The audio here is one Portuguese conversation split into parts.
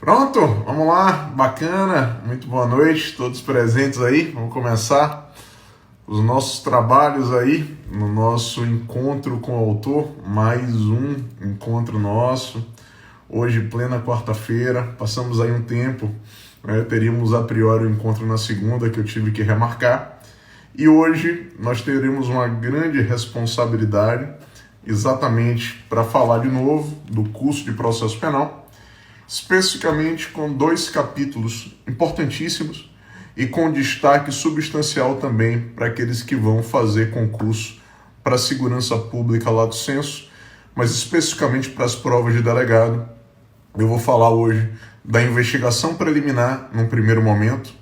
Pronto, vamos lá, bacana, muito boa noite, todos presentes aí. Vamos começar os nossos trabalhos aí no nosso encontro com o autor, mais um encontro nosso. Hoje, plena quarta-feira, passamos aí um tempo, teríamos a priori o encontro na segunda que eu tive que remarcar. E hoje nós teremos uma grande responsabilidade exatamente para falar de novo do curso de processo penal, especificamente com 2 capítulos importantíssimos e com destaque substancial também para aqueles que vão fazer concurso para a segurança pública lato sensu, mas especificamente para as provas de delegado. Eu vou falar hoje da investigação preliminar num primeiro momento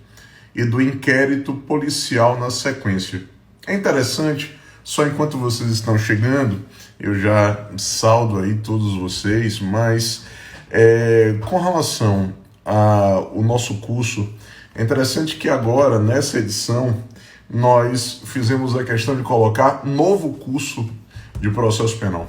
e do inquérito policial na sequência. É interessante, só enquanto vocês estão chegando, eu já saldo aí todos vocês, mas com relação ao nosso curso, é interessante que agora, nessa edição, nós fizemos a questão de colocar novo curso de processo penal.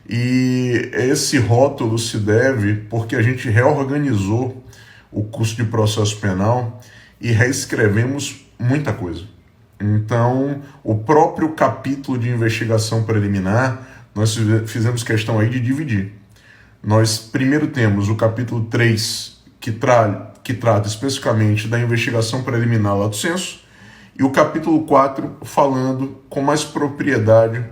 E esse rótulo se deve porque a gente reorganizou o curso de processo penal e reescrevemos muita coisa. Então, o próprio capítulo de investigação preliminar, nós fizemos questão aí de dividir. Nós primeiro temos o capítulo 3, que trata especificamente da investigação preliminar lato sensu, e o capítulo 4 falando com mais propriedade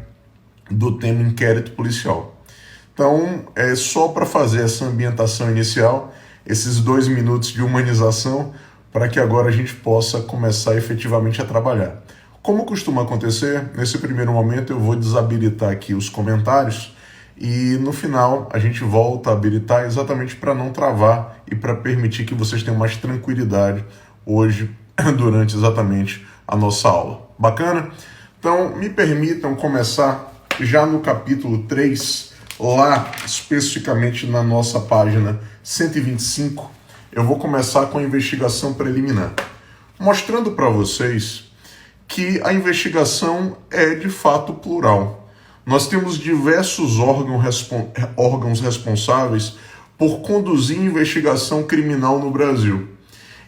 do tema inquérito policial. Então, é só para fazer essa ambientação inicial, esses 2 minutos de humanização, para que agora a gente possa começar efetivamente a trabalhar. Como costuma acontecer, nesse primeiro momento eu vou desabilitar aqui os comentários, e no final a gente volta a habilitar exatamente para não travar e para permitir que vocês tenham mais tranquilidade hoje durante exatamente a nossa aula. Bacana? Então me permitam começar já no capítulo 3, lá especificamente na nossa página 125, eu vou começar com a investigação preliminar, mostrando para vocês que a investigação é de fato plural. Nós temos diversos órgãos responsáveis por conduzir investigação criminal no Brasil.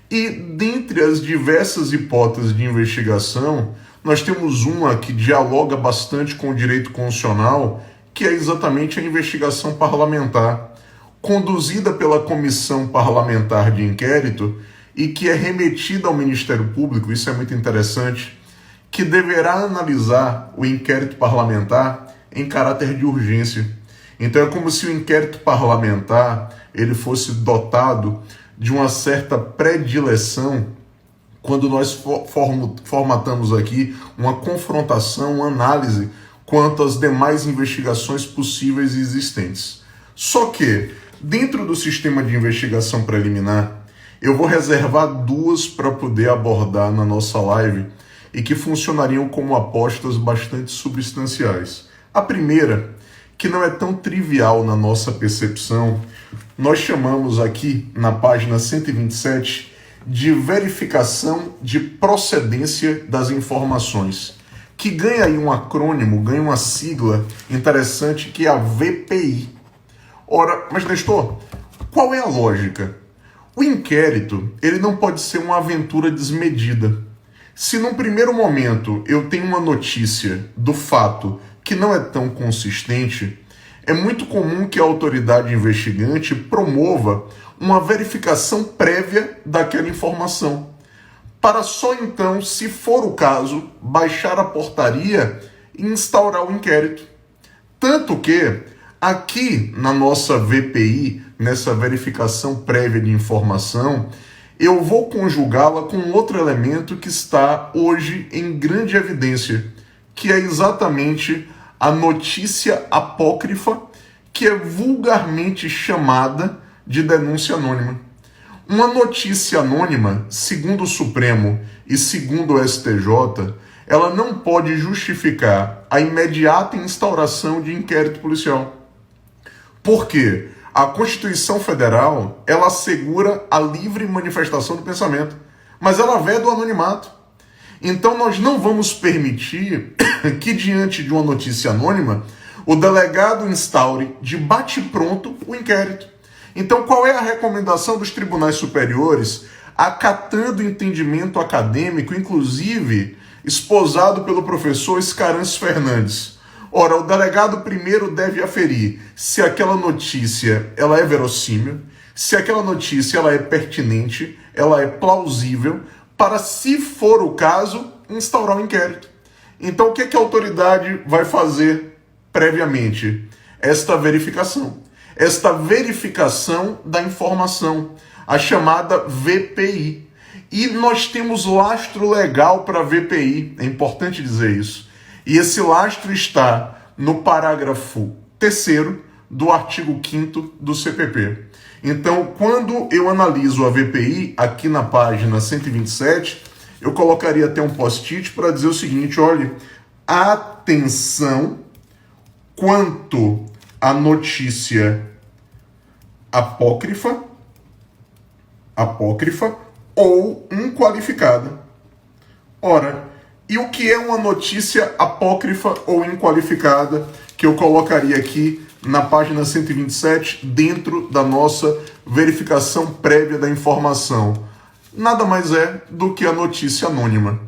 E dentre as diversas hipóteses de investigação, nós temos uma que dialoga bastante com o direito constitucional, que é exatamente a investigação parlamentar, conduzida pela Comissão Parlamentar de Inquérito e que é remetida ao Ministério Público, isso é muito interessante, que deverá analisar o inquérito parlamentar em caráter de urgência. Então é como se o inquérito parlamentar ele fosse dotado de uma certa predileção quando nós formatamos aqui uma confrontação, uma análise quanto às demais investigações possíveis e existentes. Só que, dentro do sistema de investigação preliminar, eu vou reservar 2 para poder abordar na nossa live e que funcionariam como apostas bastante substanciais. A primeira, que não é tão trivial na nossa percepção, nós chamamos aqui na página 127 de verificação de procedência das informações, que ganha aí um acrônimo, ganha uma sigla interessante que é a VPI. Ora, mas Nestor, qual é a lógica? O inquérito, ele não pode ser uma aventura desmedida. Se num primeiro momento eu tenho uma notícia do fato que não é tão consistente, é muito comum que a autoridade investigante promova uma verificação prévia daquela informação, para só então, se for o caso, baixar a portaria e instaurar o inquérito. Tanto que, aqui na nossa VPI, nessa verificação prévia de informação, eu vou conjugá-la com outro elemento que está hoje em grande evidência, que é exatamente a notícia apócrifa, que é vulgarmente chamada de denúncia anônima. Uma notícia anônima, segundo o Supremo e segundo o STJ, ela não pode justificar a imediata instauração de inquérito policial. Por quê? A Constituição Federal, ela assegura a livre manifestação do pensamento, mas ela veda o anonimato. Então nós não vamos permitir que, diante de uma notícia anônima, o delegado instaure de bate-pronto o inquérito. Então, qual é a recomendação dos tribunais superiores, acatando o entendimento acadêmico, inclusive esposado pelo professor Scarancio Fernandes? Ora, o delegado primeiro deve aferir se aquela notícia ela é verossímil, se aquela notícia ela é pertinente, ela é plausível, para, se for o caso, instaurar um inquérito. Então, o que a autoridade vai fazer previamente? Esta verificação da informação, a chamada VPI. E nós temos lastro legal para a VPI, é importante dizer isso. E esse lastro está no parágrafo 3º do artigo 5º do CPP. Então, quando eu analiso a VPI, aqui na página 127, eu colocaria até um post-it para dizer o seguinte: olha, atenção quanto à notícia apócrifa ou inqualificada. Ora, e o que é uma notícia apócrifa ou inqualificada, que eu colocaria aqui na página 127, dentro da nossa verificação prévia da informação? Nada mais é do que a notícia anônima,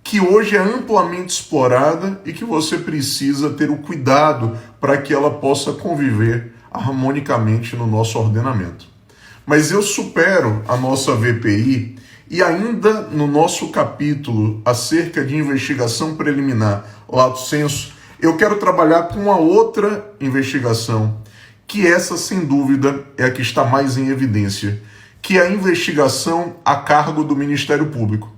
que hoje é amplamente explorada e que você precisa ter o cuidado para que ela possa conviver harmonicamente no nosso ordenamento. Mas eu supero a nossa VPI e ainda no nosso capítulo acerca de investigação preliminar, lato sensu, eu quero trabalhar com uma outra investigação, que essa, sem dúvida, é a que está mais em evidência, que é a investigação a cargo do Ministério Público.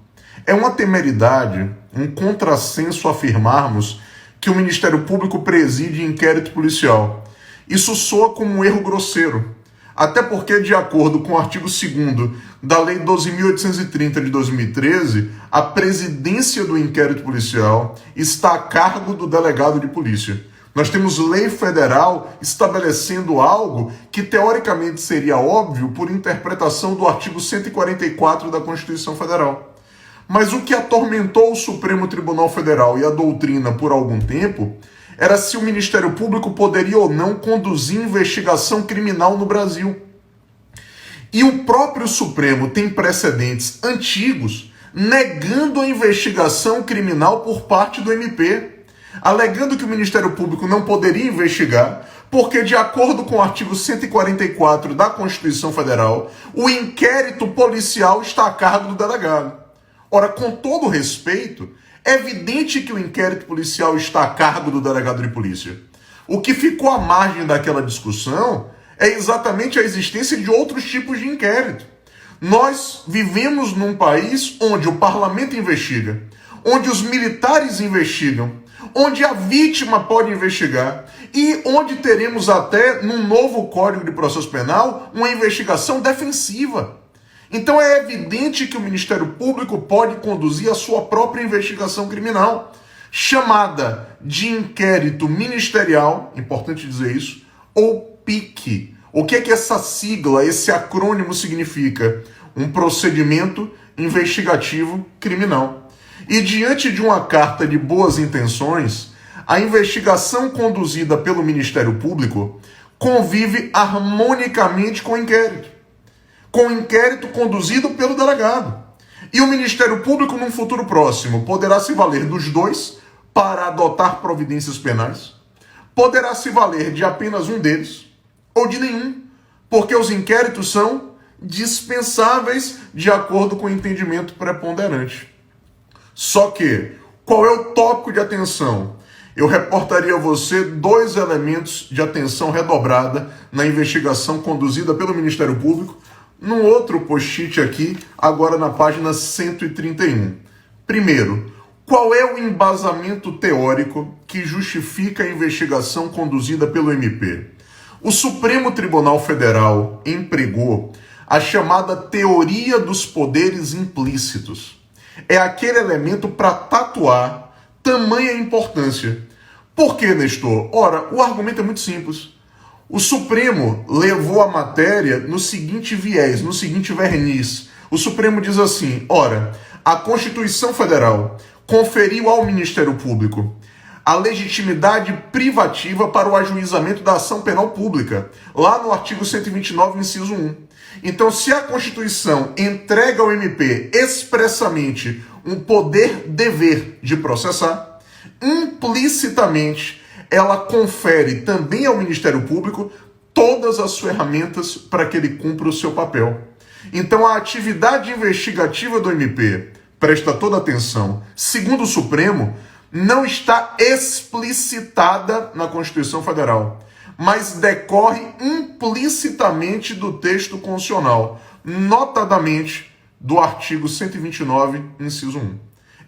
É uma temeridade, um contrassenso afirmarmos que o Ministério Público preside inquérito policial. Isso soa como um erro grosseiro, até porque, de acordo com o artigo 2º da Lei 12.830 de 2013, a presidência do inquérito policial está a cargo do delegado de polícia. Nós temos lei federal estabelecendo algo que teoricamente seria óbvio por interpretação do artigo 144 da Constituição Federal. Mas o que atormentou o Supremo Tribunal Federal e a doutrina por algum tempo era se o Ministério Público poderia ou não conduzir investigação criminal no Brasil. E o próprio Supremo tem precedentes antigos negando a investigação criminal por parte do MP, alegando que o Ministério Público não poderia investigar, porque, de acordo com o artigo 144 da Constituição Federal, o inquérito policial está a cargo do delegado. Ora, com todo respeito, é evidente que o inquérito policial está a cargo do delegado de polícia. O que ficou à margem daquela discussão é exatamente a existência de outros tipos de inquérito. Nós vivemos num país onde o parlamento investiga, onde os militares investigam, onde a vítima pode investigar e onde teremos até, num novo Código de Processo Penal, uma investigação defensiva. Então é evidente que o Ministério Público pode conduzir a sua própria investigação criminal, chamada de inquérito ministerial, importante dizer isso, ou PIC. O que é que essa sigla, esse acrônimo significa? Um procedimento investigativo criminal. E diante de uma carta de boas intenções, a investigação conduzida pelo Ministério Público convive harmonicamente com o inquérito conduzido pelo delegado. E o Ministério Público, num futuro próximo, poderá se valer dos dois para adotar providências penais, poderá se valer de apenas um deles, ou de nenhum, porque os inquéritos são dispensáveis de acordo com o entendimento preponderante. Só que, qual é o tópico de atenção? Eu reportaria a você 2 elementos de atenção redobrada na investigação conduzida pelo Ministério Público, num outro post-it aqui, agora na página 131. Primeiro, qual é o embasamento teórico que justifica a investigação conduzida pelo MP? O Supremo Tribunal Federal empregou a chamada teoria dos poderes implícitos. É aquele elemento para tatuar tamanha importância. Por que, Nestor? Ora, o argumento é muito simples. O Supremo levou a matéria no seguinte viés, no seguinte verniz. O Supremo diz assim: ora, a Constituição Federal conferiu ao Ministério Público a legitimidade privativa para o ajuizamento da ação penal pública, lá no artigo 129, inciso 1. Então, se a Constituição entrega ao MP expressamente um poder-dever de processar, implicitamente ela confere também ao Ministério Público todas as ferramentas para que ele cumpra o seu papel. Então, a atividade investigativa do MP, presta toda atenção, segundo o Supremo, não está explicitada na Constituição Federal, mas decorre implicitamente do texto constitucional, notadamente do artigo 129, inciso 1.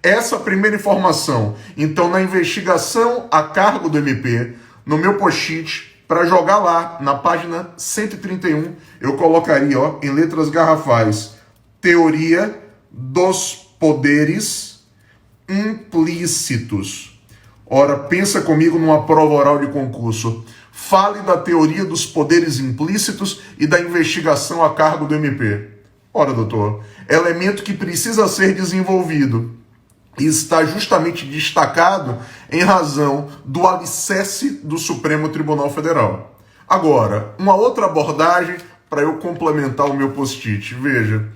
Essa primeira informação, então, na investigação a cargo do MP, no meu post-it, para jogar lá na página 131, eu colocaria em letras garrafais: teoria dos poderes implícitos. Ora, pensa comigo numa prova oral de concurso. Fale da teoria dos poderes implícitos e da investigação a cargo do MP. Ora, doutor, elemento que precisa ser desenvolvido e está justamente destacado em razão do alicerce do Supremo Tribunal Federal. Agora, uma outra abordagem para eu complementar o meu post-it. Veja,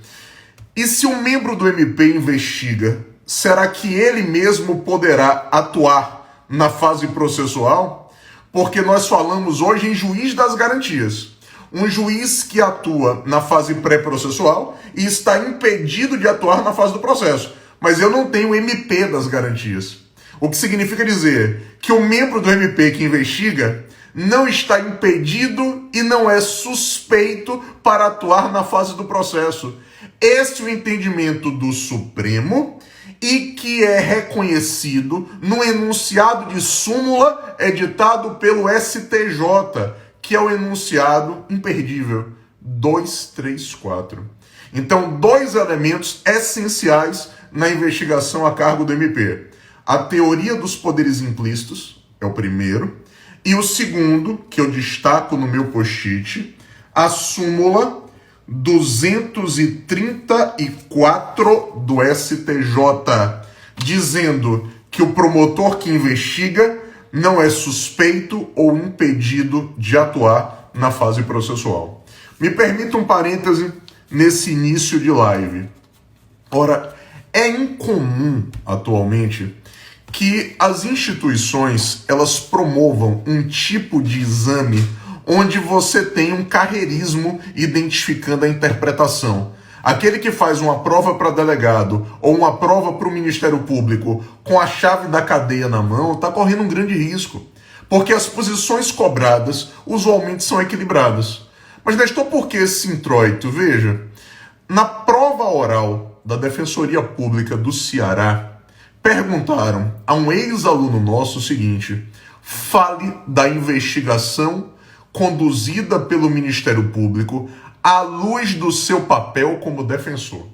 e se um membro do MP investiga, será que ele mesmo poderá atuar na fase processual? Porque nós falamos hoje em juiz das garantias. Um juiz que atua na fase pré-processual e está impedido de atuar na fase do processo. Mas eu não tenho MP das garantias. O que significa dizer que o membro do MP que investiga não está impedido e não é suspeito para atuar na fase do processo. Esse é o entendimento do Supremo e que é reconhecido no enunciado de súmula editado pelo STJ, que é o enunciado imperdível 234. Então, dois elementos essenciais na investigação a cargo do MP. A teoria dos poderes implícitos é o primeiro, e o segundo, que eu destaco no meu post-it, a súmula 234 do STJ, dizendo que o promotor que investiga não é suspeito ou impedido de atuar na fase processual. Me permita um parêntese nesse início de live. Ora, é incomum atualmente que as instituições elas promovam um tipo de exame onde você tem um carreirismo identificando a interpretação. Aquele que faz uma prova para delegado ou uma prova para o Ministério Público com a chave da cadeia na mão está correndo um grande risco, porque as posições cobradas usualmente são equilibradas. Mas Nestor, por que esse introito? Veja, na prova oral da Defensoria Pública do Ceará, perguntaram a um ex-aluno nosso o seguinte: fale da investigação conduzida pelo Ministério Público à luz do seu papel como defensor.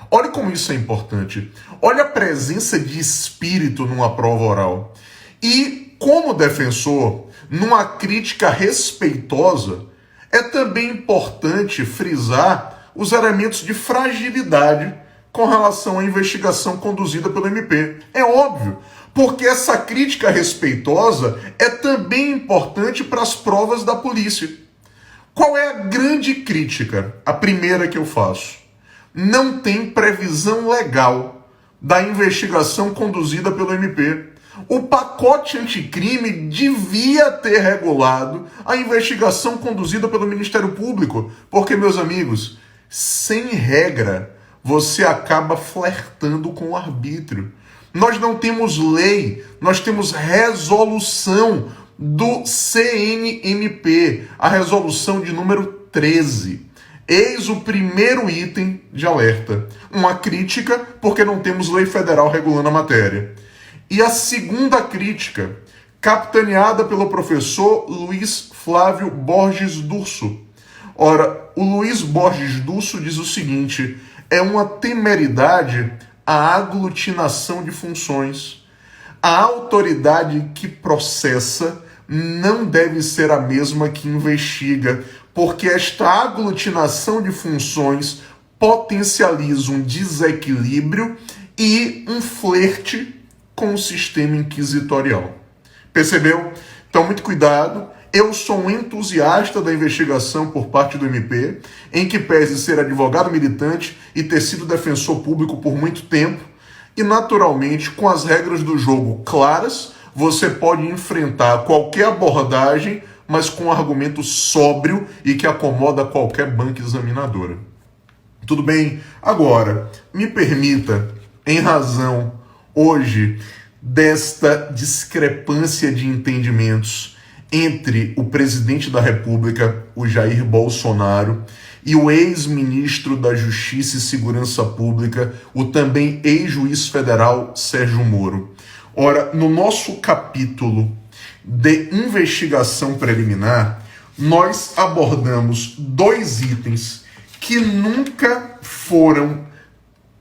Olha como isso é importante. Olha a presença de espírito numa prova oral. E, como defensor, numa crítica respeitosa, é também importante frisar os elementos de fragilidade com relação à investigação conduzida pelo MP. É óbvio, porque essa crítica respeitosa é também importante para as provas da polícia. Qual é a grande crítica? A primeira que eu faço. Não tem previsão legal da investigação conduzida pelo MP. O pacote anticrime devia ter regulado a investigação conduzida pelo Ministério Público, porque, meus amigos, sem regra, você acaba flertando com o arbítrio. Nós não temos lei, nós temos resolução do CNMP, a resolução de número 13. Eis o primeiro item de alerta. Uma crítica, porque não temos lei federal regulando a matéria. E a segunda crítica, capitaneada pelo professor Luiz Flávio Borges Durso. Ora, o Luiz Borges Durso diz o seguinte: é uma temeridade a aglutinação de funções. A autoridade que processa não deve ser a mesma que investiga, porque esta aglutinação de funções potencializa um desequilíbrio e um flerte com o sistema inquisitorial. Percebeu? Então, muito cuidado. Eu sou um entusiasta da investigação por parte do MP, em que pese ser advogado militante e ter sido defensor público por muito tempo, e naturalmente, com as regras do jogo claras, você pode enfrentar qualquer abordagem, mas com um argumento sóbrio e que acomoda qualquer banca examinadora. Tudo bem? Agora, me permita, em razão, hoje, desta discrepância de entendimentos entre o presidente da República, o Jair Bolsonaro, e o ex-ministro da Justiça e Segurança Pública, o também ex-juiz federal Sérgio Moro. Ora, no nosso capítulo de investigação preliminar, nós abordamos dois itens que nunca foram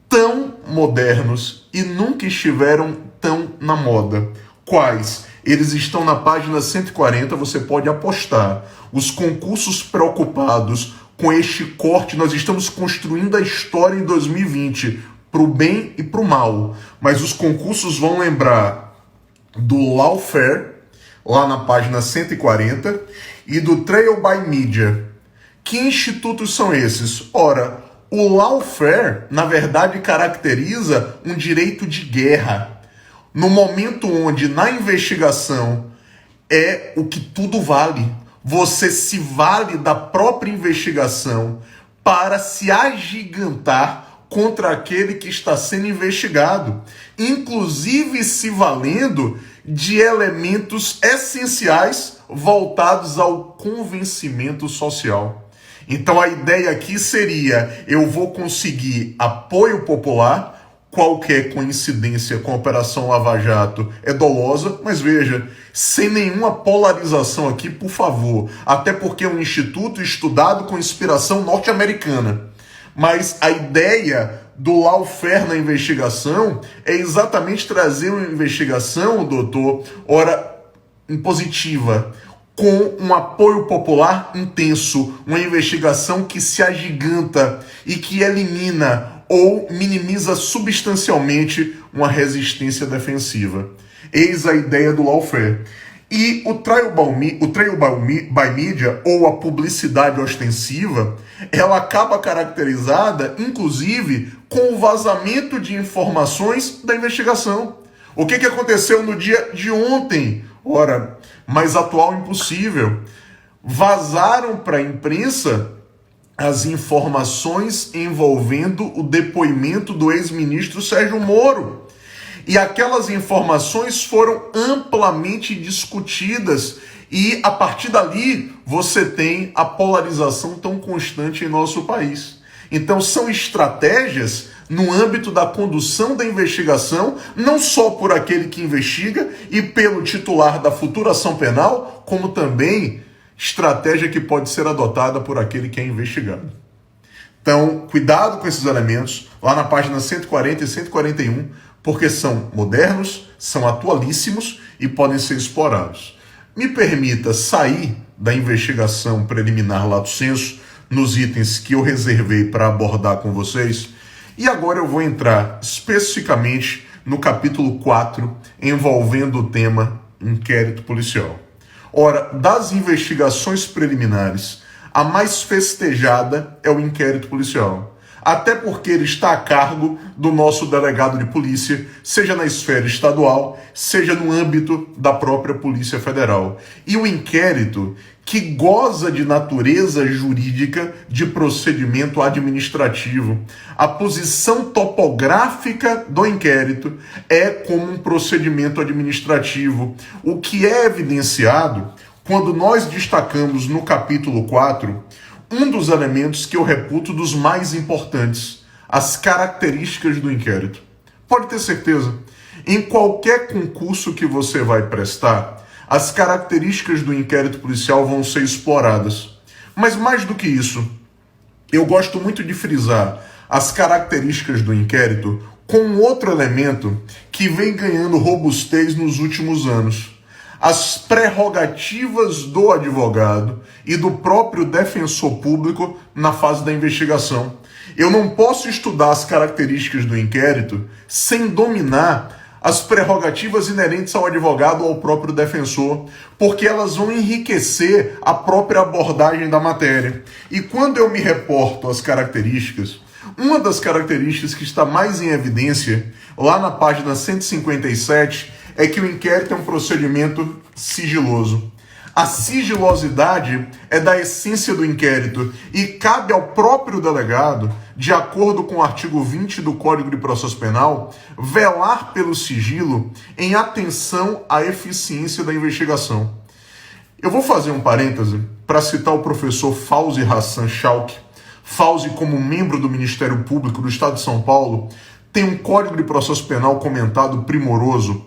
tão modernos e nunca estiveram tão na moda. Quais? Eles estão na página 140, você pode apostar. Os concursos preocupados com este corte, nós estamos construindo a história em 2020, para o bem e para o mal. Mas os concursos vão lembrar do Lawfare, lá na página 140, e do Trial by Media. Que institutos são esses? Ora, o Lawfare, na verdade, caracteriza um direito de guerra. No momento onde, na investigação, é o que tudo vale. Você se vale da própria investigação para se agigantar contra aquele que está sendo investigado, inclusive se valendo de elementos essenciais voltados ao convencimento social. Então a ideia aqui seria, eu vou conseguir apoio popular. Qualquer coincidência com a Operação Lava Jato é dolosa, mas veja, sem nenhuma polarização aqui, por favor. Até porque é um instituto estudado com inspiração norte-americana. Mas a ideia do lawfare na investigação é exatamente trazer uma investigação, doutor, ora, impositiva, com um apoio popular intenso, uma investigação que se agiganta e que elimina ou minimiza substancialmente uma resistência defensiva. Eis a ideia do lawfare. E o trial by media, ou a publicidade ostensiva, ela acaba caracterizada, inclusive, com o vazamento de informações da investigação. O que aconteceu no dia de ontem? Ora, mais atual impossível. Vazaram para a imprensa as informações envolvendo o depoimento do ex-ministro Sérgio Moro. E aquelas informações foram amplamente discutidas e, a partir dali, você tem a polarização tão constante em nosso país. Então, são estratégias no âmbito da condução da investigação, não só por aquele que investiga e pelo titular da futura ação penal, como também estratégia que pode ser adotada por aquele que é investigado. Então, cuidado com esses elementos, lá na página 140 e 141, porque são modernos, são atualíssimos e podem ser explorados. Me permita sair da investigação preliminar lato sensu nos itens que eu reservei para abordar com vocês, e agora eu vou entrar especificamente no capítulo 4, envolvendo o tema inquérito policial. Ora, das investigações preliminares, a mais festejada é o inquérito policial. Até porque ele está a cargo do nosso delegado de polícia, seja na esfera estadual, seja no âmbito da própria Polícia Federal. E o inquérito, que goza de natureza jurídica de procedimento administrativo, a posição topográfica do inquérito é como um procedimento administrativo, o que é evidenciado quando nós destacamos no capítulo 4 um dos elementos que eu reputo dos mais importantes, as características do inquérito. Pode ter certeza, em qualquer concurso que você vai prestar, as características do inquérito policial vão ser exploradas. Mas mais do que isso, eu gosto muito de frisar as características do inquérito com um outro elemento que vem ganhando robustez nos últimos anos. As prerrogativas do advogado e do próprio defensor público na fase da investigação. Eu não posso estudar as características do inquérito sem dominar as prerrogativas inerentes ao advogado ou ao próprio defensor, porque elas vão enriquecer a própria abordagem da matéria. E quando eu me reporto às características, uma das características que está mais em evidência, lá na página 157, é que o inquérito é um procedimento sigiloso. A sigilosidade é da essência do inquérito e cabe ao próprio delegado, de acordo com o artigo 20 do Código de Processo Penal, velar pelo sigilo em atenção à eficiência da investigação. Eu vou fazer um parêntese para citar o professor Fauzi Hassan Shalk. Fauzi, como membro do Ministério Público do Estado de São Paulo, tem um Código de Processo Penal comentado primoroso.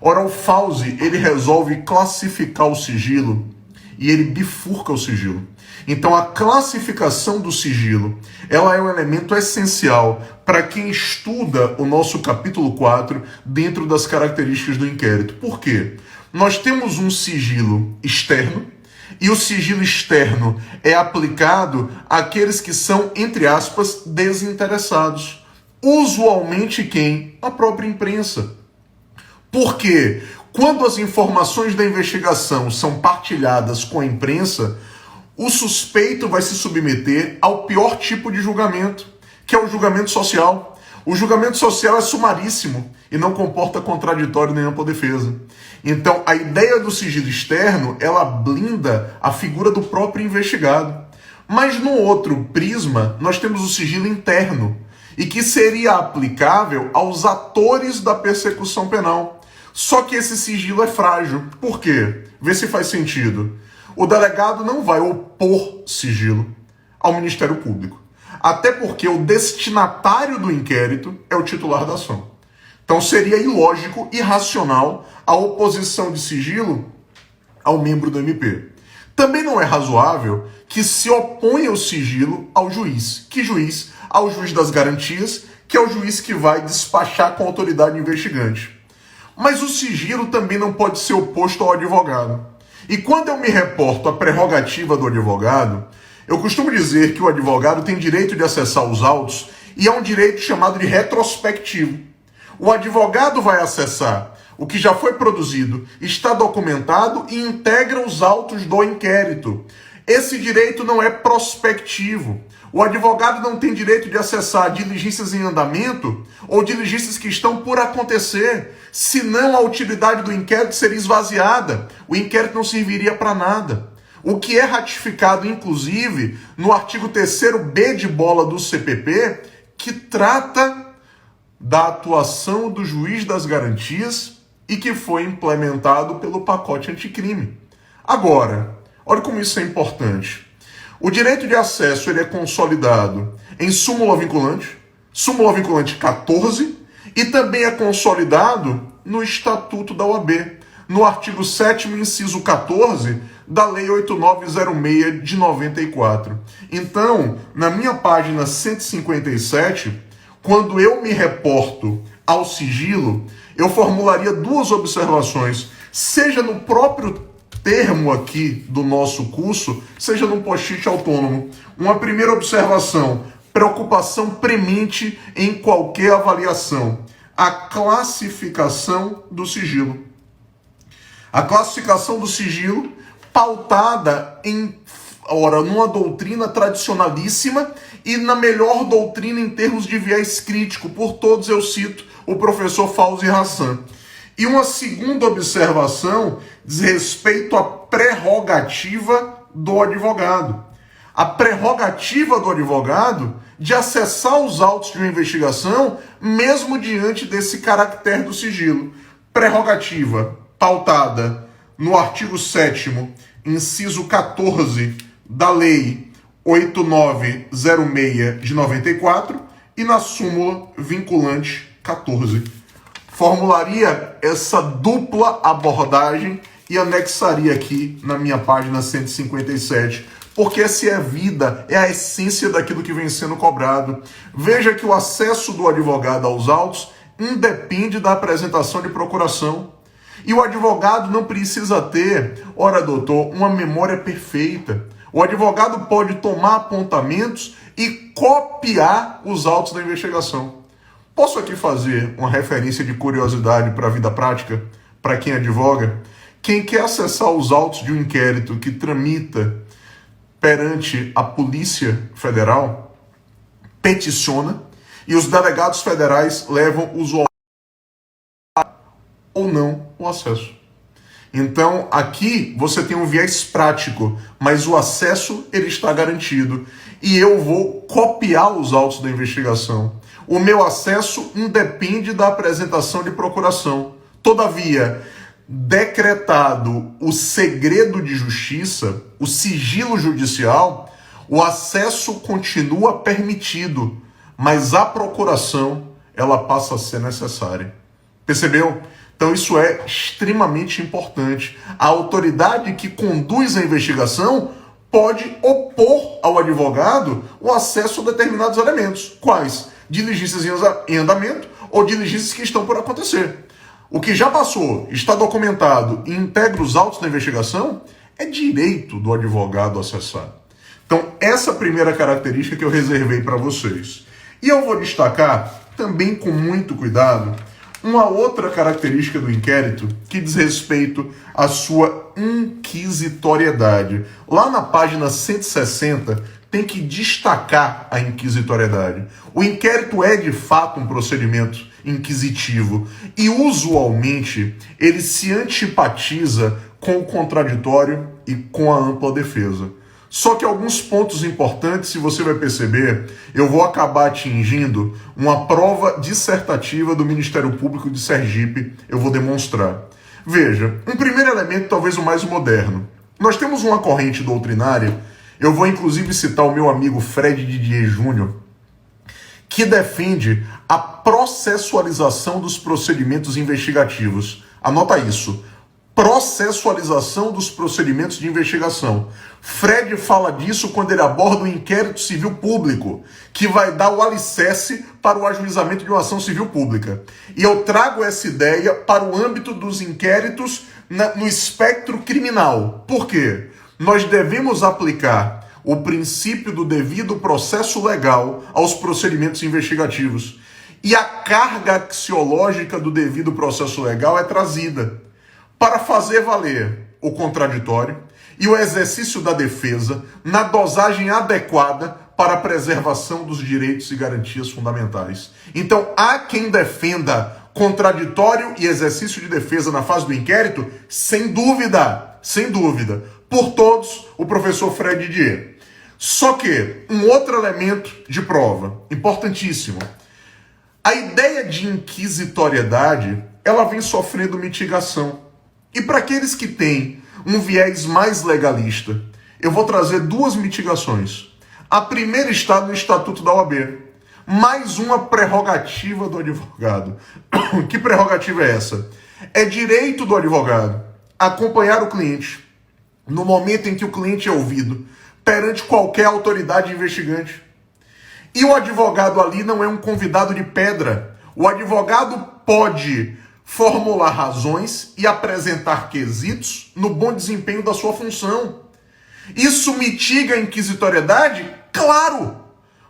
Ora, o Fauzi, ele resolve classificar o sigilo e ele bifurca o sigilo. Então, a classificação do sigilo, ela é um elemento essencial para quem estuda o nosso capítulo 4 dentro das características do inquérito. Por quê? Nós temos um sigilo externo e o sigilo externo é aplicado àqueles que são, entre aspas, desinteressados. Usualmente quem? A própria imprensa. Porque quando as informações da investigação são partilhadas com a imprensa, o suspeito vai se submeter ao pior tipo de julgamento, que é o julgamento social. O julgamento social é sumaríssimo e não comporta contraditório nenhum para a defesa. Então, a ideia do sigilo externo, ela blinda a figura do próprio investigado. Mas no outro prisma, nós temos o sigilo interno, e que seria aplicável aos atores da persecução penal. Só que esse sigilo é frágil. Por quê? Vê se faz sentido. O delegado não vai opor sigilo ao Ministério Público. Até porque o destinatário do inquérito é o titular da ação. Então seria ilógico, irracional, a oposição de sigilo ao membro do MP. Também não é razoável que se oponha o sigilo ao juiz. Que juiz? Ao juiz das garantias, que é o juiz que vai despachar com a autoridade investigante. Mas o sigilo também não pode ser oposto ao advogado. E quando eu me reporto à prerrogativa do advogado, eu costumo dizer que o advogado tem direito de acessar os autos e é um direito chamado de retrospectivo. O advogado vai acessar o que já foi produzido, está documentado e integra os autos do inquérito. Esse direito não é prospectivo. O advogado não tem direito de acessar diligências em andamento ou diligências que estão por acontecer, senão a utilidade do inquérito seria esvaziada. O inquérito não serviria para nada. O que é ratificado, inclusive, no artigo 3º-B de bola do CPP, que trata da atuação do juiz das garantias e que foi implementado pelo pacote anticrime. Agora, olha como isso é importante. O direito de acesso ele é consolidado em súmula vinculante 14, e também é consolidado no Estatuto da OAB, no artigo 7º, inciso 14, da Lei 8906 de 94. Então, na minha página 157, quando eu me reporto ao sigilo, eu formularia duas observações, seja no próprio termo aqui do nosso curso, seja num post-it autônomo. Uma primeira observação, preocupação premente em qualquer avaliação, a classificação do sigilo. A classificação do sigilo pautada numa doutrina tradicionalíssima e na melhor doutrina em termos de viés crítico. Por todos eu cito o professor Fauzi Hassan. E uma segunda observação diz respeito à prerrogativa do advogado. A prerrogativa do advogado de acessar os autos de uma investigação, mesmo diante desse caractere do sigilo. Prerrogativa pautada no artigo 7º, inciso 14 da Lei 8906 de 94 e na súmula vinculante 14. Formularia essa dupla abordagem e anexaria aqui na minha página 157, porque essa é a vida, é a essência daquilo que vem sendo cobrado. Veja que o acesso do advogado aos autos independe da apresentação de procuração. E o advogado não precisa ter, ora doutor, uma memória perfeita. O advogado pode tomar apontamentos e copiar os autos da investigação. Posso aqui fazer uma referência de curiosidade para a vida prática, para quem advoga? Quem quer acessar os autos de um inquérito que tramita perante a Polícia Federal, peticiona, e os delegados federais levam o usuário ou não o acesso. Então, aqui você tem um viés prático, mas o acesso ele está garantido. E eu vou copiar os autos da investigação. O meu acesso independe da apresentação de procuração. Todavia, decretado o segredo de justiça, o sigilo judicial, o acesso continua permitido, mas a procuração ela passa a ser necessária. Percebeu? Então isso é extremamente importante. A autoridade que conduz a investigação pode opor ao advogado o acesso a determinados elementos. Quais? Diligências em andamento ou diligências que estão por acontecer. O que já passou, está documentado e integra os autos da investigação, é direito do advogado acessar. Então, essa primeira característica que eu reservei para vocês. E eu vou destacar, também com muito cuidado, uma outra característica do inquérito que diz respeito à sua inquisitoriedade. Lá na página 160, tem que destacar a inquisitoriedade. O inquérito é, de fato, um procedimento inquisitivo e, usualmente, ele se antipatiza com o contraditório e com a ampla defesa. Só que alguns pontos importantes, se você vai perceber, eu vou acabar atingindo uma prova dissertativa do Ministério Público de Sergipe, eu vou demonstrar. Veja, um primeiro elemento, talvez o mais moderno. Nós temos uma corrente doutrinária, eu vou inclusive citar o meu amigo Fred Didier Júnior, que defende a processualização dos procedimentos investigativos. Anota isso. Processualização dos procedimentos de investigação. Fred fala disso quando ele aborda o inquérito civil público, que vai dar o alicerce para o ajuizamento de uma ação civil pública. E eu trago essa ideia para o âmbito dos inquéritos no espectro criminal. Por quê? Nós devemos aplicar o princípio do devido processo legal aos procedimentos investigativos. E a carga axiológica do devido processo legal é trazida para fazer valer o contraditório e o exercício da defesa na dosagem adequada para a preservação dos direitos e garantias fundamentais. Então, há quem defenda contraditório e exercício de defesa na fase do inquérito, sem dúvida, por todos, o professor Fred Didier. Só que, um outro elemento de prova, importantíssimo, a ideia de inquisitoriedade, ela vem sofrendo mitigação. E para aqueles que têm um viés mais legalista, eu vou trazer duas mitigações. A primeira está no Estatuto da OAB. Mais uma prerrogativa do advogado. Que prerrogativa é essa? É direito do advogado acompanhar o cliente no momento em que o cliente é ouvido perante qualquer autoridade investigante. E o advogado ali não é um convidado de pedra. O advogado pode formular razões e apresentar quesitos no bom desempenho da sua função. Isso mitiga a inquisitoriedade? Claro!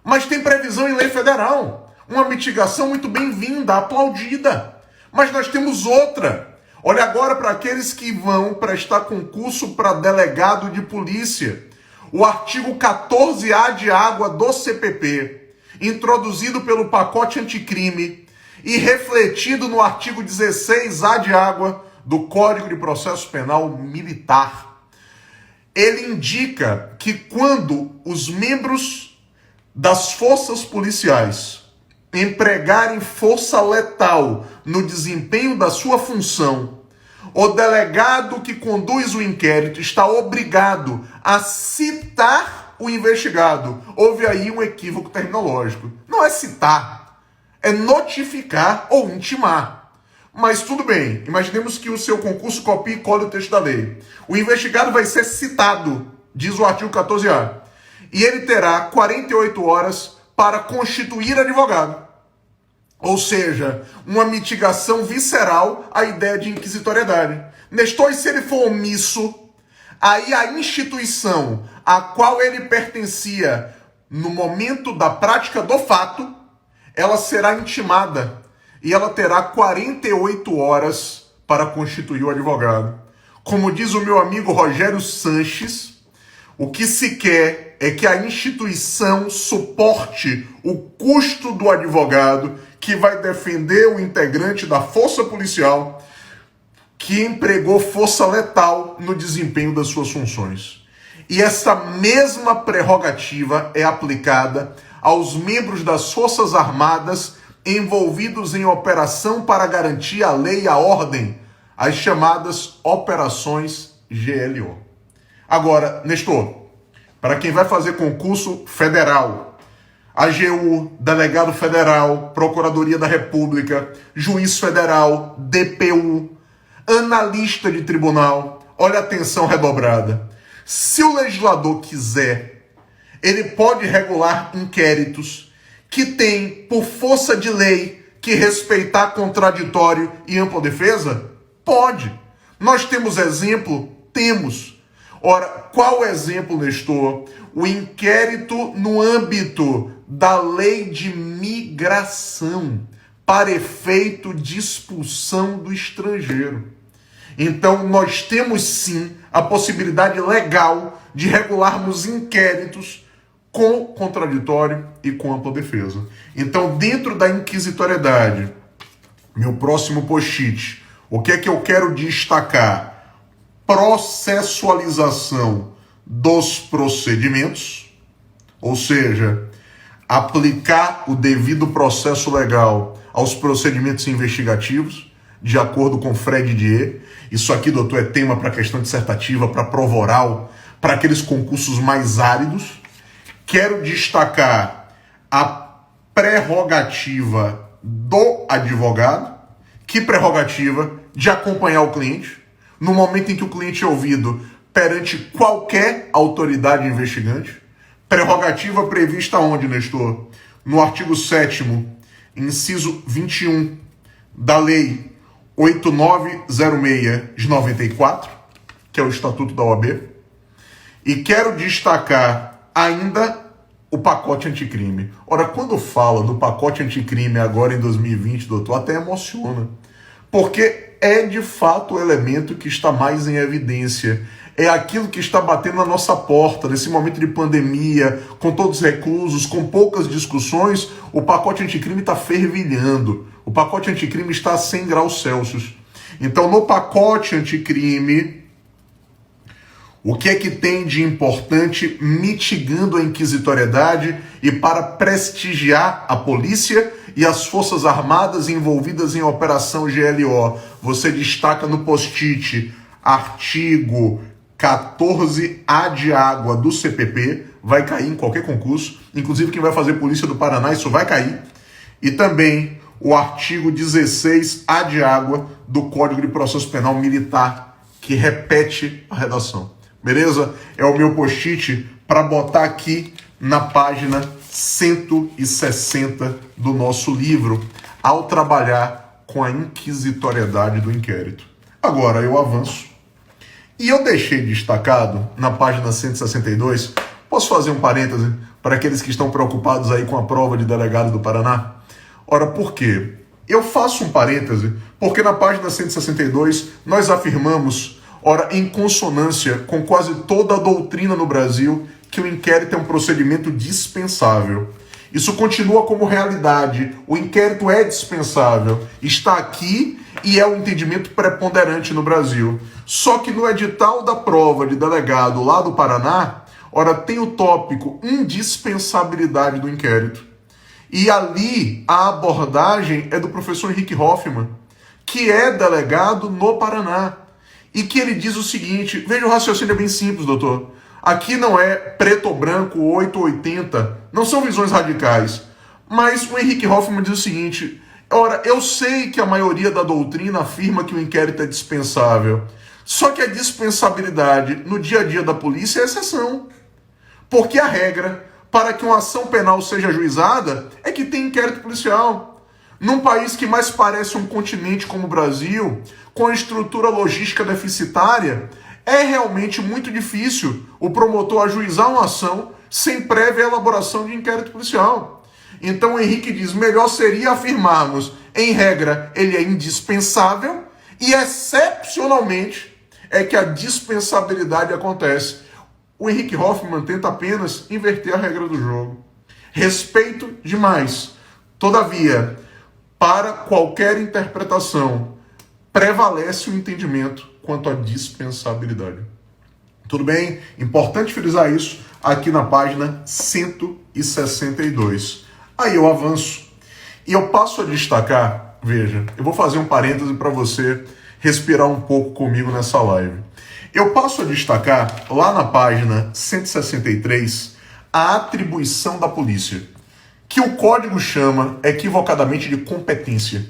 Mas tem previsão em lei federal. Uma mitigação muito bem-vinda, aplaudida. Mas nós temos outra. Olha agora para aqueles que vão prestar concurso para delegado de polícia. O artigo 14A de água do CPP, introduzido pelo pacote anticrime, e refletido no artigo 16A de água do Código de Processo Penal Militar. Ele indica que quando os membros das forças policiais empregarem força letal no desempenho da sua função, o delegado que conduz o inquérito está obrigado a citar o investigado. Houve aí um equívoco terminológico. Não é citar, é notificar ou intimar. Mas tudo bem, imaginemos que o seu concurso copie e cole o texto da lei. O investigado vai ser citado, diz o artigo 14A. E ele terá 48 horas para constituir advogado. Ou seja, uma mitigação visceral à ideia de inquisitoriedade. Nestor, se ele for omisso, aí a instituição a qual ele pertencia no momento da prática do fato, ela será intimada e ela terá 48 horas para constituir o advogado. Como diz o meu amigo Rogério Sanches, o que se quer é que a instituição suporte o custo do advogado que vai defender o integrante da força policial que empregou força letal no desempenho das suas funções. E essa mesma prerrogativa é aplicada aos membros das Forças Armadas envolvidos em operação para garantir a lei e a ordem, as chamadas Operações GLO. Agora, Nestor, para quem vai fazer concurso federal, AGU, delegado federal, Procuradoria da República, juiz federal, DPU, analista de tribunal, olha a atenção redobrada. Se o legislador quiser, ele pode regular inquéritos que têm, por força de lei, que respeitar contraditório e ampla defesa? Pode. Nós temos exemplo? Temos. Ora, qual o exemplo, Nestor? O inquérito no âmbito da lei de migração para efeito de expulsão do estrangeiro. Então, nós temos sim a possibilidade legal de regularmos inquéritos com contraditório e com ampla defesa. Então, dentro da inquisitoriedade, meu próximo post-it, o que é que eu quero destacar? Processualização dos procedimentos, ou seja, aplicar o devido processo legal aos procedimentos investigativos, de acordo com Fred Dier. Isso aqui, doutor, é tema para questão dissertativa, para prova oral, para aqueles concursos mais áridos. Quero destacar a prerrogativa do advogado. Que prerrogativa? De acompanhar o cliente, no momento em que o cliente é ouvido perante qualquer autoridade investigante. Prerrogativa prevista onde, Nestor? No artigo 7º, inciso 21 da Lei 8906 de 94, que é o Estatuto da OAB. E quero destacar ainda o pacote anticrime. Ora, quando fala do pacote anticrime agora em 2020, doutor, até emociona. Porque é de fato o elemento que está mais em evidência. É aquilo que está batendo na nossa porta, nesse momento de pandemia, com todos os reclusos, com poucas discussões, o pacote anticrime está fervilhando. O pacote anticrime está a 100 graus Celsius. Então, no pacote anticrime, o que é que tem de importante mitigando a inquisitoriedade e para prestigiar a polícia e as forças armadas envolvidas em operação GLO? Você destaca no post-it artigo 14A de água do CPP, vai cair em qualquer concurso, inclusive quem vai fazer Polícia do Paraná, isso vai cair. E também o artigo 16A de água do Código de Processo Penal Militar, que repete a redação. Beleza? É o meu post-it para botar aqui na página 160 do nosso livro, ao trabalhar com a inquisitoriedade do inquérito. Agora eu avanço. E eu deixei destacado na página 162, posso fazer um parêntese para aqueles que estão preocupados aí com a prova de delegado do Paraná? Ora, por quê? Eu faço um parêntese porque na página 162 nós afirmamos, ora, em consonância com quase toda a doutrina no Brasil, que o inquérito é um procedimento dispensável. Isso continua como realidade. O inquérito é dispensável. Está aqui e é o entendimento preponderante no Brasil. Só que no edital da prova de delegado lá do Paraná, ora, tem o tópico indispensabilidade do inquérito. E ali a abordagem é do professor Henrique Hoffmann, que é delegado no Paraná. E que ele diz o seguinte, veja, o raciocínio é bem simples, doutor. Aqui não é preto ou branco, 8 ou 80, não são visões radicais. Mas o Henrique Hoffmann diz o seguinte, ora, eu sei que a maioria da doutrina afirma que o inquérito é dispensável, só que a dispensabilidade no dia a dia da polícia é exceção. Porque a regra para que uma ação penal seja ajuizada é que tem inquérito policial. Num país que mais parece um continente como o Brasil, com a estrutura logística deficitária, é realmente muito difícil o promotor ajuizar uma ação sem prévia elaboração de inquérito policial. Então o Henrique diz, melhor seria afirmarmos, em regra, ele é indispensável e excepcionalmente é que a dispensabilidade acontece. O Henrique Hoffman tenta apenas inverter a regra do jogo. Respeito demais. Todavia, para qualquer interpretação, prevalece o entendimento quanto à dispensabilidade. Tudo bem? Importante frisar isso aqui na página 162. Aí eu avanço e eu passo a destacar, veja, eu vou fazer um parêntese para você respirar um pouco comigo nessa live. Eu passo a destacar, lá na página 163, a atribuição da polícia, que o código chama equivocadamente de competência.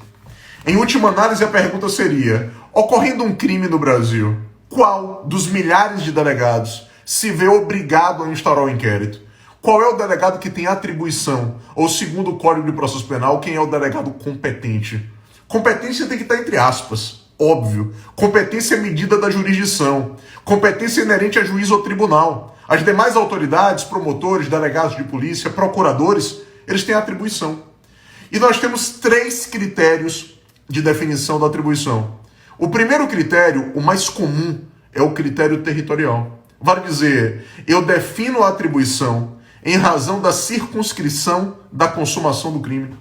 Em última análise, a pergunta seria, ocorrendo um crime no Brasil, qual dos milhares de delegados se vê obrigado a instaurar o inquérito? Qual é o delegado que tem atribuição? Ou, segundo o Código de Processo Penal, quem é o delegado competente? Competência tem que estar entre aspas. Óbvio, competência é medida da jurisdição, competência é inerente a juiz ou tribunal. As demais autoridades, promotores, delegados de polícia, procuradores, eles têm atribuição. E nós temos 3 critérios de definição da atribuição. O primeiro critério, o mais comum, é o critério territorial. Vale dizer, eu defino a atribuição em razão da circunscrição da consumação do crime.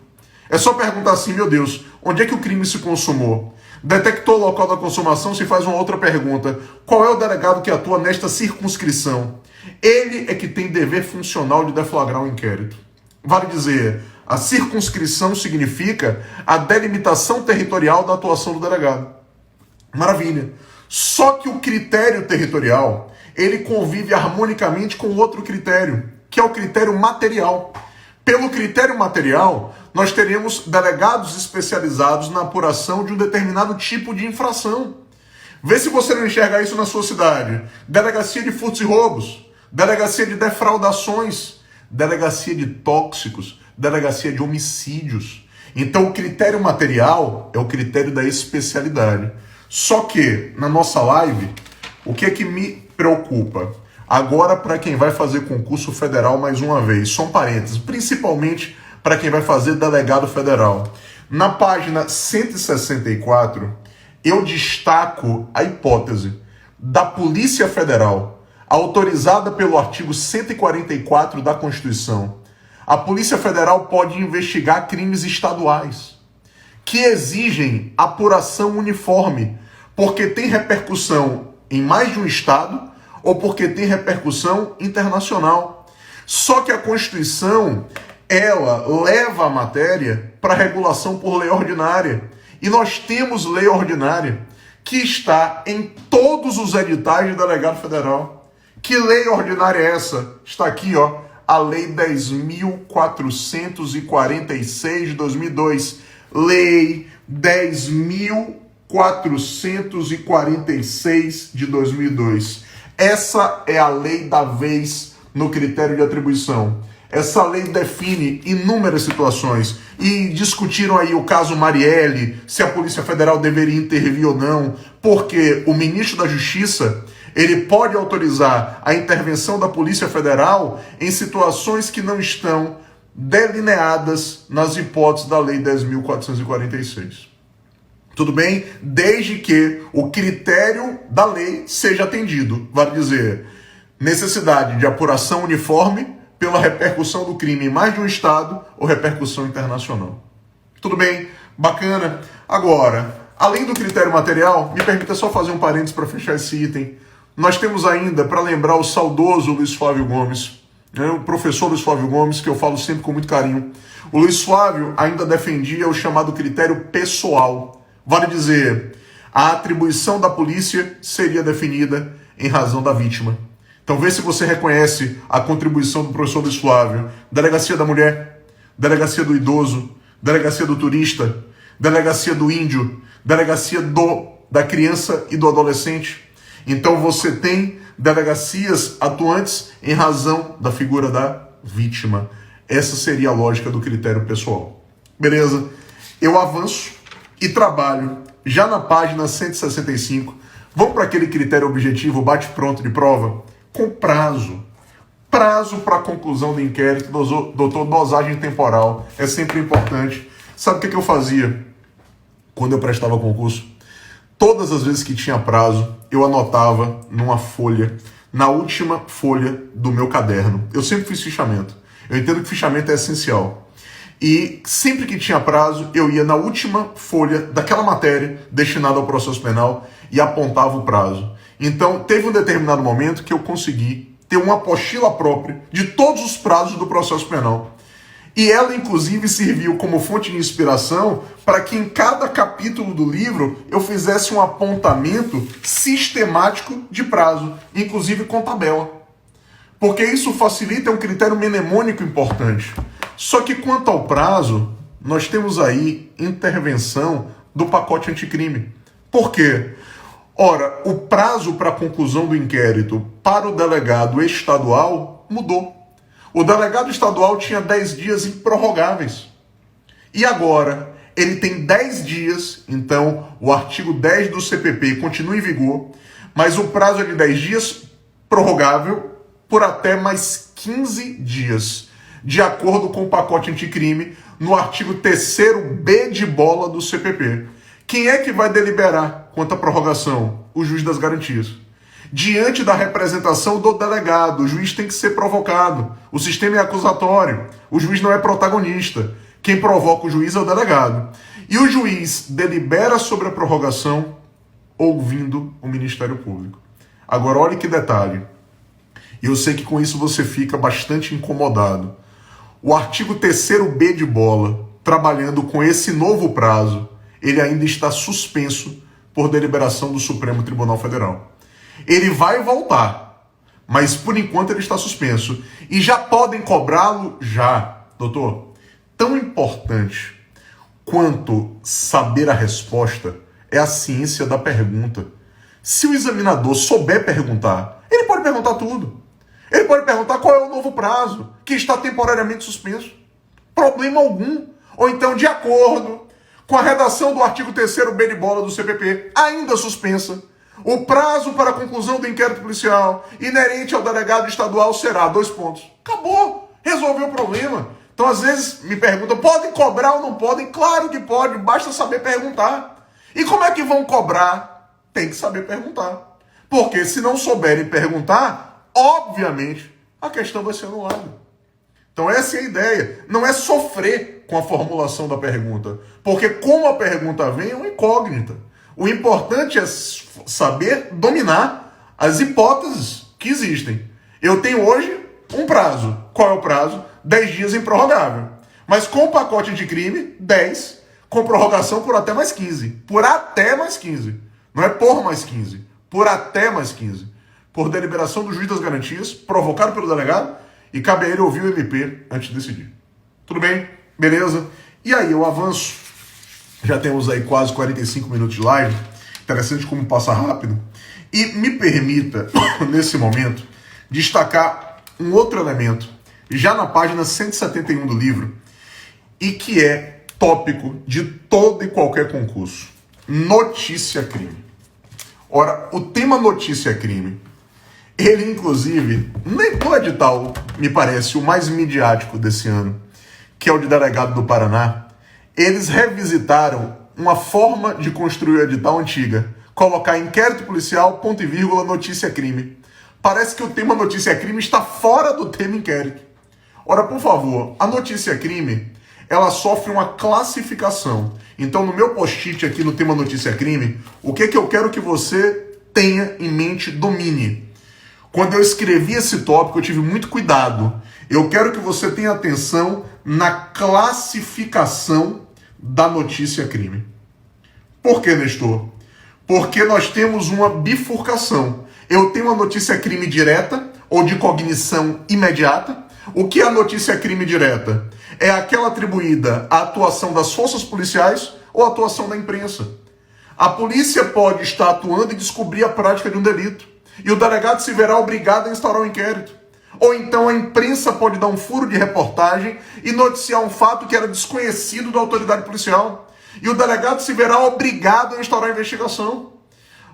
É só perguntar assim, meu Deus, onde é que o crime se consumou? Detectou o local da consumação, se faz uma outra pergunta. Qual é o delegado que atua nesta circunscrição? Ele é que tem dever funcional de deflagrar o inquérito. Vale dizer, a circunscrição significa a delimitação territorial da atuação do delegado. Maravilha. Só que o critério territorial, ele convive harmonicamente com outro critério, que é o critério material. Pelo critério material, nós teremos delegados especializados na apuração de um determinado tipo de infração. Vê se você não enxerga isso na sua cidade. Delegacia de furtos e roubos, delegacia de defraudações, delegacia de tóxicos, delegacia de homicídios. Então o critério material é o critério da especialidade. Só que, na nossa live, o que é que me preocupa? Agora, para quem vai fazer concurso federal mais uma vez, só um parênteses, principalmente para quem vai fazer delegado federal. Na página 164, eu destaco a hipótese da Polícia Federal, autorizada pelo artigo 144 da Constituição. A Polícia Federal pode investigar crimes estaduais, que exigem apuração uniforme, porque tem repercussão em mais de um estado, ou porque tem repercussão internacional. Só que a Constituição, ela leva a matéria para regulação por lei ordinária. E nós temos lei ordinária que está em todos os editais de delegado federal. Que lei ordinária é essa? Está aqui, ó, a Lei 10.446 de 2002. Lei 10.446 de 2002. Essa é a lei da vez no critério de atribuição. Essa lei define inúmeras situações e discutiram aí o caso Marielle, se a Polícia Federal deveria intervir ou não, porque o ministro da Justiça, ele pode autorizar a intervenção da Polícia Federal em situações que não estão delineadas nas hipóteses da Lei 10.446. Tudo bem? Desde que o critério da lei seja atendido. Vale dizer, necessidade de apuração uniforme pela repercussão do crime em mais de um estado ou repercussão internacional. Tudo bem? Bacana. Agora, além do critério material, me permita só fazer um parênteses para fechar esse item. Nós temos ainda, para lembrar o saudoso Luiz Flávio Gomes, né, o professor Luiz Flávio Gomes, que eu falo sempre com muito carinho. O Luiz Flávio ainda defendia o chamado critério pessoal. Vale dizer, a atribuição da polícia seria definida em razão da vítima. Então vê se você reconhece a contribuição do professor Luiz Flávio. Delegacia da mulher, delegacia do idoso, delegacia do turista, delegacia do índio, delegacia da criança e do adolescente. Então você tem delegacias atuantes em razão da figura da vítima. Essa seria a lógica do critério pessoal. Beleza? Eu avanço e trabalho já na página 165. Vamos para aquele critério objetivo, bate-pronto de prova, com prazo. Prazo para conclusão do inquérito, doutor, dosagem temporal, é sempre importante. Sabe o que eu fazia quando eu prestava concurso? Todas as vezes que tinha prazo, eu anotava numa folha, na última folha do meu caderno. Eu sempre fiz fichamento. Eu entendo que fichamento é essencial. E sempre que tinha prazo, eu ia na última folha daquela matéria destinada ao processo penal e apontava o prazo. Então, teve um determinado momento que eu consegui ter uma apostila própria de todos os prazos do processo penal. E ela, inclusive, serviu como fonte de inspiração para que em cada capítulo do livro eu fizesse um apontamento sistemático de prazo, inclusive com tabela. Porque isso facilita, é um critério mnemônico importante. Só que quanto ao prazo, nós temos aí intervenção do pacote anticrime. Por quê? Ora, o prazo para a conclusão do inquérito para o delegado estadual mudou. O delegado estadual tinha 10 dias improrrogáveis. E agora, ele tem 10 dias, então o artigo 10 do CPP continua em vigor, mas o prazo é de 10 dias prorrogável por até mais 15 dias, de acordo com o pacote anticrime, no artigo 3º-B de bola do CPP. Quem é que vai deliberar quanto à prorrogação? O juiz das garantias. Diante da representação do delegado, o juiz tem que ser provocado. O sistema é acusatório. O juiz não é protagonista. Quem provoca o juiz é o delegado. E o juiz delibera sobre a prorrogação ouvindo o Ministério Público. Agora, olha que detalhe. E eu sei que com isso você fica bastante incomodado. O artigo 3º-B de bola, trabalhando com esse novo prazo, ele ainda está suspenso por deliberação do Supremo Tribunal Federal. Ele vai voltar, mas por enquanto ele está suspenso. E já podem cobrá-lo já. Doutor, tão importante quanto saber a resposta é a ciência da pergunta. Se o examinador souber perguntar, ele pode perguntar tudo. Ele pode perguntar qual é o novo prazo, que está temporariamente suspenso. Problema algum. Ou então, de acordo com a redação do artigo 3º-B de bola do CPP, ainda suspensa, o prazo para a conclusão do inquérito policial inerente ao delegado estadual será 2 pontos. Acabou. Resolveu o problema. Então, às vezes, me perguntam, podem cobrar ou não podem? Claro que pode, basta saber perguntar. E como é que vão cobrar? Tem que saber perguntar. Porque se não souberem perguntar, obviamente, a questão vai ser anulada. Então essa é a ideia. Não é sofrer com a formulação da pergunta. Porque como a pergunta vem, é uma incógnita. O importante é saber dominar as hipóteses que existem. Eu tenho hoje um prazo. Qual é o prazo? 10 dias improrrogável. Mas com o pacote anticrime, 10, com prorrogação por até mais 15. Por até mais 15. Não é por mais 15. Por até mais 15. Por deliberação do juiz das garantias, provocado pelo delegado, e cabe a ele ouvir o MP antes de decidir. Tudo bem? Beleza? E aí, eu avanço. Já temos aí quase 45 minutos de live. Interessante como passa rápido. E me permita, nesse momento, destacar um outro elemento, já na página 171 do livro, e que é tópico de todo e qualquer concurso. Notícia-crime. Ora, o tema notícia-crime, ele, inclusive, no edital, me parece, o mais midiático desse ano, que é o de delegado do Paraná, eles revisitaram uma forma de construir o edital antiga, colocar inquérito policial, ponto e vírgula, notícia-crime. Parece que o tema notícia-crime está fora do tema inquérito. Ora, por favor, a notícia-crime, ela sofre uma classificação. Então, no meu post-it aqui no tema notícia-crime, o que eu quero que você tenha em mente, domine. Quando eu escrevi esse tópico, eu tive muito cuidado. Eu quero que você tenha atenção na classificação da notícia-crime. Por que, Nestor? Porque nós temos uma bifurcação. Eu tenho a notícia-crime direta ou de cognição imediata. O que é a notícia-crime direta? É aquela atribuída à atuação das forças policiais ou à atuação da imprensa. A polícia pode estar atuando e descobrir a prática de um delito. E o delegado se verá obrigado a instaurar um inquérito. Ou então a imprensa pode dar um furo de reportagem e noticiar um fato que era desconhecido da autoridade policial. E o delegado se verá obrigado a instaurar a investigação.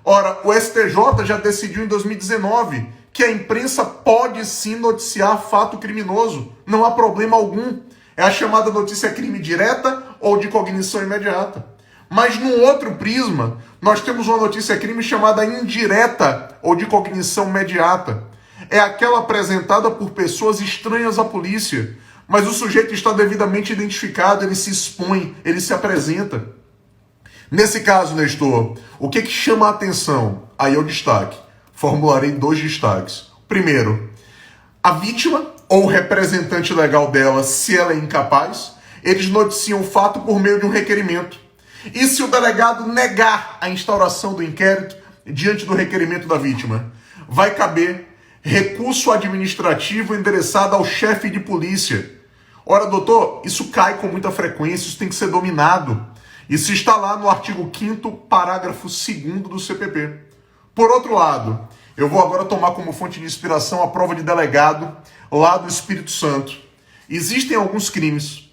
Ora, o STJ já decidiu em 2019 que a imprensa pode sim noticiar fato criminoso. Não há problema algum. É a chamada notícia crime direta ou de cognição imediata. Mas num outro prisma, nós temos uma notícia crime chamada indireta ou de cognição imediata. É aquela apresentada por pessoas estranhas à polícia, mas o sujeito está devidamente identificado, ele se expõe, ele se apresenta. Nesse caso, Nestor, o que chama a atenção? Aí é o destaque. Formularei 2 destaques. Primeiro, a vítima ou o representante legal dela, se ela é incapaz, eles noticiam o fato por meio de um requerimento. E se o delegado negar a instauração do inquérito diante do requerimento da vítima, vai caber recurso administrativo endereçado ao chefe de polícia. Ora, doutor, isso cai com muita frequência, isso tem que ser dominado. Isso está lá no artigo 5º, parágrafo 2º do CPP. Por outro lado, eu vou agora tomar como fonte de inspiração a prova de delegado lá do Espírito Santo. Existem alguns crimes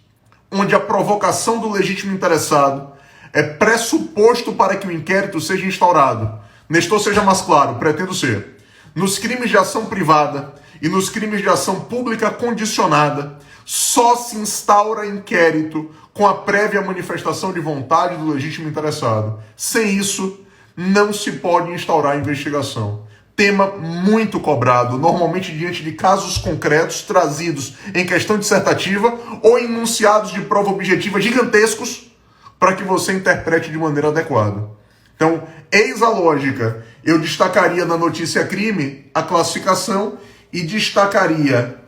onde a provocação do legítimo interessado é pressuposto para que o inquérito seja instaurado. Nestor, seja mais claro, pretendo ser. Nos crimes de ação privada e nos crimes de ação pública condicionada, só se instaura inquérito com a prévia manifestação de vontade do legítimo interessado. Sem isso, não se pode instaurar investigação. Tema muito cobrado, normalmente diante de casos concretos trazidos em questão dissertativa ou enunciados de prova objetiva gigantescos para que você interprete de maneira adequada. Então, eis a lógica. Eu destacaria na notícia crime a classificação e destacaria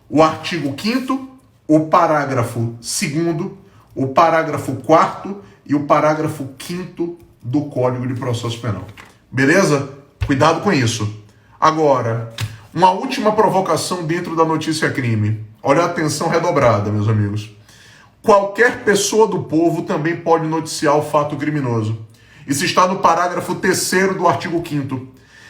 o artigo 5º, o parágrafo 2º, o parágrafo 4º e o parágrafo 5º do Código de Processo Penal. Beleza? Cuidado com isso. Agora, uma última provocação dentro da notícia crime. Olha a atenção redobrada, meus amigos. Qualquer pessoa do povo também pode noticiar o fato criminoso. Isso está no parágrafo 3º do artigo 5º.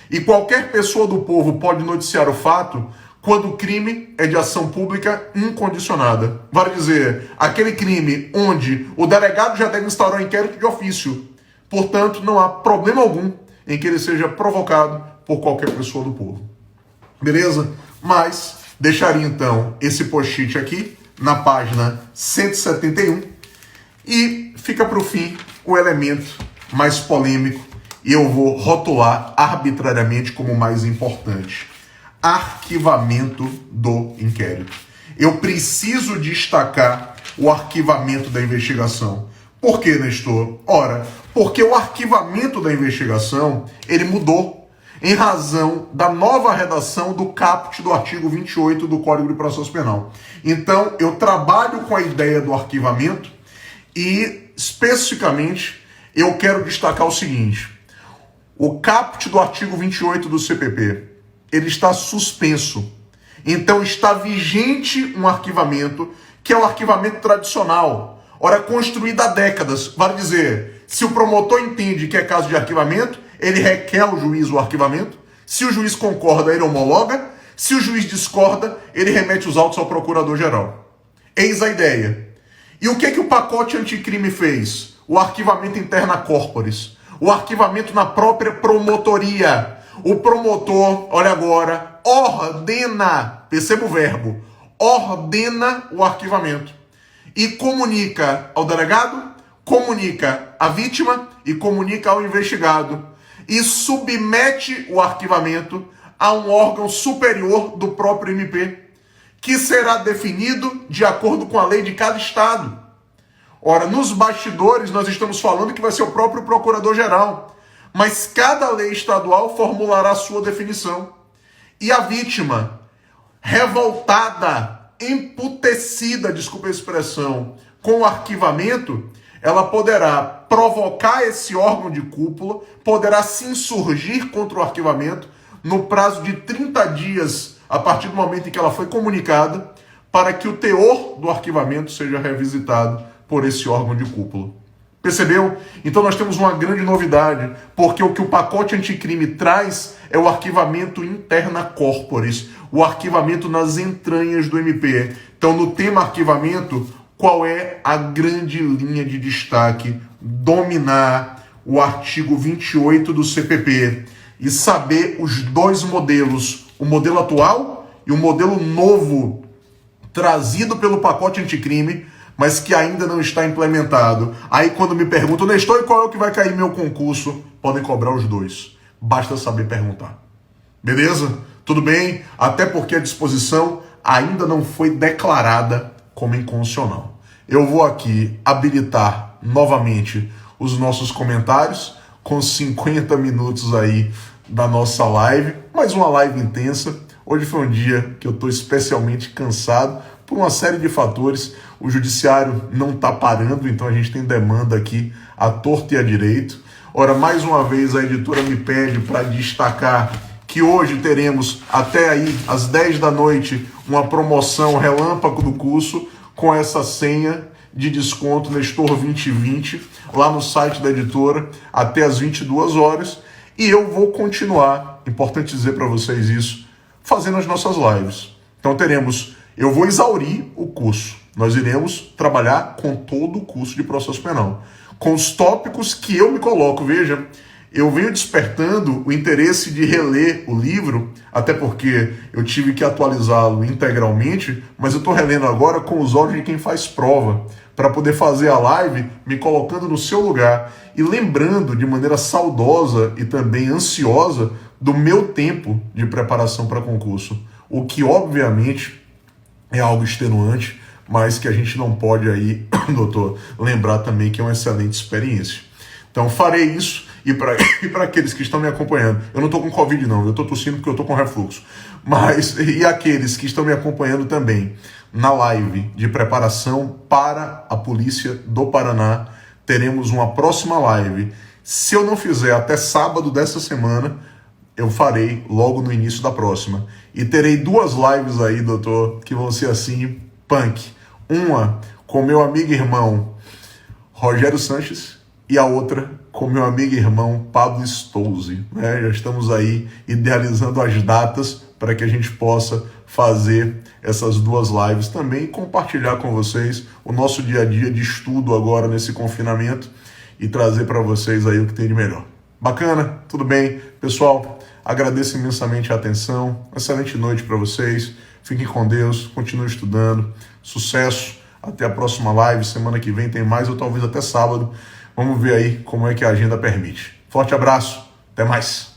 E qualquer pessoa do povo pode noticiar o fato quando o crime é de ação pública incondicionada. Vale dizer, aquele crime onde o delegado já deve instaurar um inquérito de ofício. Portanto, não há problema algum em que ele seja provocado por qualquer pessoa do povo. Beleza? Mas deixaria então esse post-it aqui na página 171 e fica para o fim o elemento mais polêmico e eu vou rotular arbitrariamente como mais importante. Arquivamento do inquérito. Eu preciso destacar o arquivamento da investigação. Por que, Nestor? Ora, porque o arquivamento da investigação, ele mudou em razão da nova redação do caput do artigo 28 do Código de Processo Penal. Então, eu trabalho com a ideia do arquivamento e, especificamente, eu quero destacar o seguinte. O caput do artigo 28 do CPP, ele está suspenso. Então, está vigente um arquivamento, que é o arquivamento tradicional. Ora, construído há décadas. Vale dizer, se o promotor entende que é caso de arquivamento, ele requer ao juiz o arquivamento. Se o juiz concorda, ele homologa. Se o juiz discorda, ele remete os autos ao procurador-geral. Eis a ideia. E o que o pacote anticrime fez? O arquivamento interna corporis. O arquivamento na própria promotoria. O promotor, olha agora, ordena, perceba o verbo, ordena o arquivamento. E comunica ao delegado, comunica à vítima e comunica ao investigado. E submete o arquivamento a um órgão superior do próprio MP, que será definido de acordo com a lei de cada estado. Ora, nos bastidores nós estamos falando que vai ser o próprio procurador-geral, mas cada lei estadual formulará a sua definição. E a vítima, revoltada, emputecida, desculpa a expressão, com o arquivamento, ela poderá provocar esse órgão de cúpula, poderá se insurgir contra o arquivamento no prazo de 30 dias, a partir do momento em que ela foi comunicada, para que o teor do arquivamento seja revisitado por esse órgão de cúpula. Percebeu? Então nós temos uma grande novidade, porque o que o pacote anticrime traz é o arquivamento interna corporis, o arquivamento nas entranhas do MP. Então no tema arquivamento, qual é a grande linha de destaque? Dominar o artigo 28 do CPP e saber os dois modelos, o modelo atual e o modelo novo trazido pelo pacote anticrime, mas que ainda não está implementado. Aí quando me perguntam, Nestor, e qual é o que vai cair meu concurso? Podem cobrar os dois. Basta saber perguntar. Beleza? Tudo bem? Até porque a disposição ainda não foi declarada como inconstitucional. Eu vou aqui habilitar novamente os nossos comentários com 50 minutos aí da nossa live, mais uma live intensa. Hoje foi um dia que eu estou especialmente cansado por uma série de fatores. O judiciário não está parando, então a gente tem demanda aqui à torto e à direito. Ora, mais uma vez a editora me pede para destacar que hoje teremos até aí às 10 da noite uma promoção relâmpago do curso com essa senha de desconto Nestor 2020 lá no site da editora até às 22 horas. E eu vou continuar, importante dizer para vocês isso, fazendo as nossas lives. Então eu vou exaurir o curso. Nós iremos trabalhar com todo o curso de processo penal, com os tópicos que eu me coloco. Veja, eu venho despertando o interesse de reler o livro, até porque eu tive que atualizá-lo integralmente, mas eu estou relendo agora com os olhos de quem faz prova, para poder fazer a live me colocando no seu lugar e lembrando de maneira saudosa e também ansiosa do meu tempo de preparação para concurso, o que obviamente é algo extenuante, mas que a gente não pode aí, doutor, lembrar também que é uma excelente experiência. Então farei isso, e para aqueles que estão me acompanhando, eu não estou com Covid não, eu estou tossindo porque eu estou com refluxo, mas e aqueles que estão me acompanhando também na live de preparação para a Polícia do Paraná, teremos uma próxima live. Se eu não fizer até sábado dessa semana, eu farei logo no início da próxima. E terei duas lives aí, doutor, que vão ser assim, punk. Uma com meu amigo e irmão Rogério Sanches e a outra com meu amigo e irmão Pablo Stolze. Já estamos aí idealizando as datas para que a gente possa fazer essas duas lives também e compartilhar com vocês o nosso dia a dia de estudo agora nesse confinamento e trazer para vocês aí o que tem de melhor. Bacana? Tudo bem? Pessoal, agradeço imensamente a atenção. Excelente noite para vocês. Fiquem com Deus, continuem estudando. Sucesso. Até a próxima live. Semana que vem tem mais ou talvez até sábado. Vamos ver aí como é que a agenda permite. Forte abraço. Até mais.